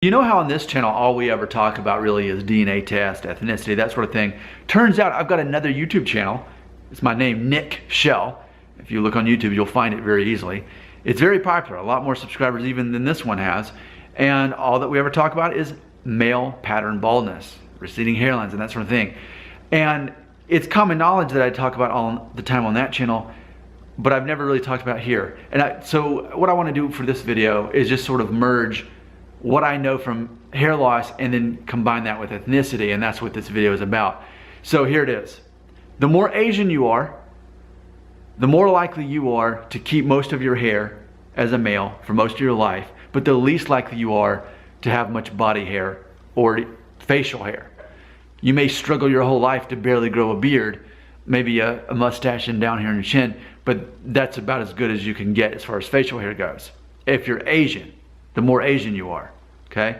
You know how on this channel all we ever talk about really is DNA test, ethnicity, that sort of thing. Turns out I've got another YouTube channel. It's my name, Nick Shell. If you look on YouTube, you'll find it very easily. It's very popular, a lot more subscribers even than this one has. And all that we ever talk about is male pattern baldness, receding hairlines, and that sort of thing. And it's common knowledge that I talk about all the time on that channel, but I've never really talked about here. And so what I want to do for this video is just sort of merge what I know from hair loss and then combine that with ethnicity, and that's what this video is about. So here it is. The more Asian you are, the more likely you are to keep most of your hair as a male for most of your life, but the least likely you are to have much body hair or facial hair. You may struggle your whole life to barely grow a beard, maybe a mustache and down here on your chin, but that's about as good as you can get as far as facial hair goes. If you're Asian, the more Asian you are, okay?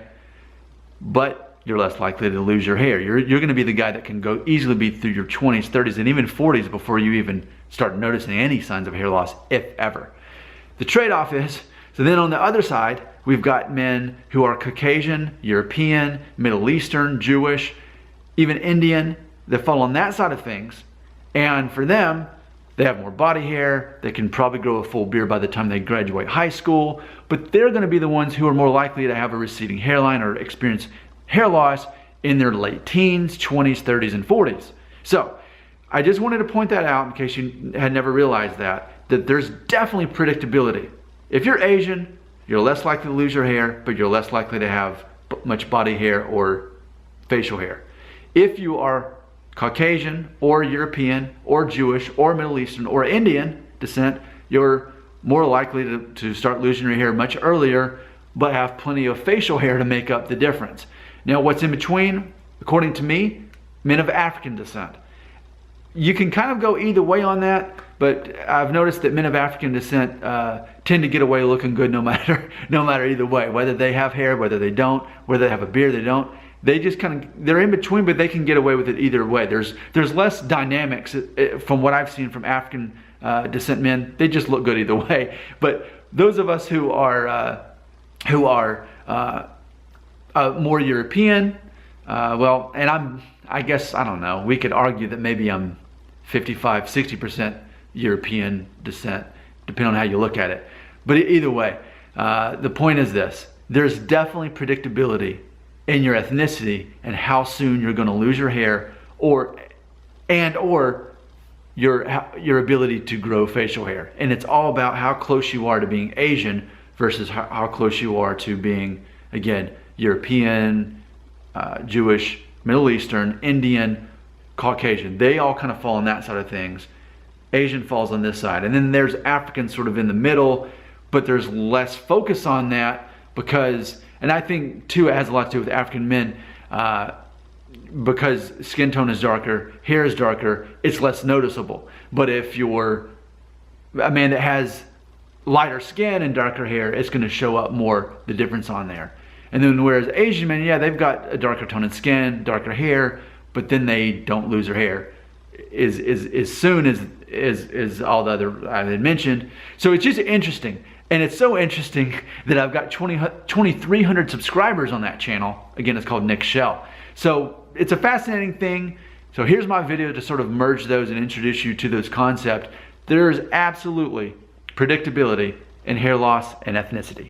But you're less likely to lose your hair. You're gonna be the guy that can go easily be through your 20s, 30s, and even 40s before you even start noticing any signs of hair loss, if ever. The trade-off is, so then on the other side, we've got men who are Caucasian, European, Middle Eastern, Jewish, even Indian, that fall on that side of things. And for them, they have more body hair, they can probably grow a full beard by the time they graduate high school, but they're gonna be the ones who are more likely to have a receding hairline or experience hair loss in their late teens, 20s, 30s, and 40s. So, I just wanted to point that out in case you had never realized that there's definitely predictability. If you're Asian, you're less likely to lose your hair, but you're less likely to have much body hair or facial hair. If you are Caucasian or European or Jewish or Middle Eastern or Indian descent, you're more likely to start losing your hair much earlier, but have plenty of facial hair to make up the difference. Now, what's in between, according to me, men of African descent. You can kind of go either way on that, but I've noticed that men of African descent tend to get away looking good no matter either way, whether they have hair, whether they don't, whether they have a beard, they don't. They just kind of, they're in between, but they can get away with it either way. There's less dynamics from what I've seen from African descent men. They just look good either way. But those of us who are more European, well, and I guess, I don't know, we could argue that maybe I'm 55, 60% European descent, depending on how you look at it. But either way, the point is this: there's definitely predictability in your ethnicity and how soon you're going to lose your hair or your ability to grow facial hair. And it's all about how close you are to being Asian versus how close you are to being, again, European, Jewish, Middle Eastern, Indian, Caucasian. They all kind of fall on that side of things. Asian falls on this side. And then there's African sort of in the middle, but there's less focus on that because, and I think too it has a lot to do with African men, because skin tone is darker, hair is darker, it's less noticeable. But if you're a man that has lighter skin and darker hair, it's going to show up more, the difference on there. And then whereas Asian men, yeah, they've got a darker tone of skin, darker hair, but then they don't lose their hair as soon as all the other I had mentioned. So it's just interesting. And it's so interesting that I've got 2,300 subscribers on that channel. Again, it's called Nick Shell. So it's a fascinating thing. So here's my video to sort of merge those and introduce you to those concepts. There is absolutely predictability in hair loss and ethnicity.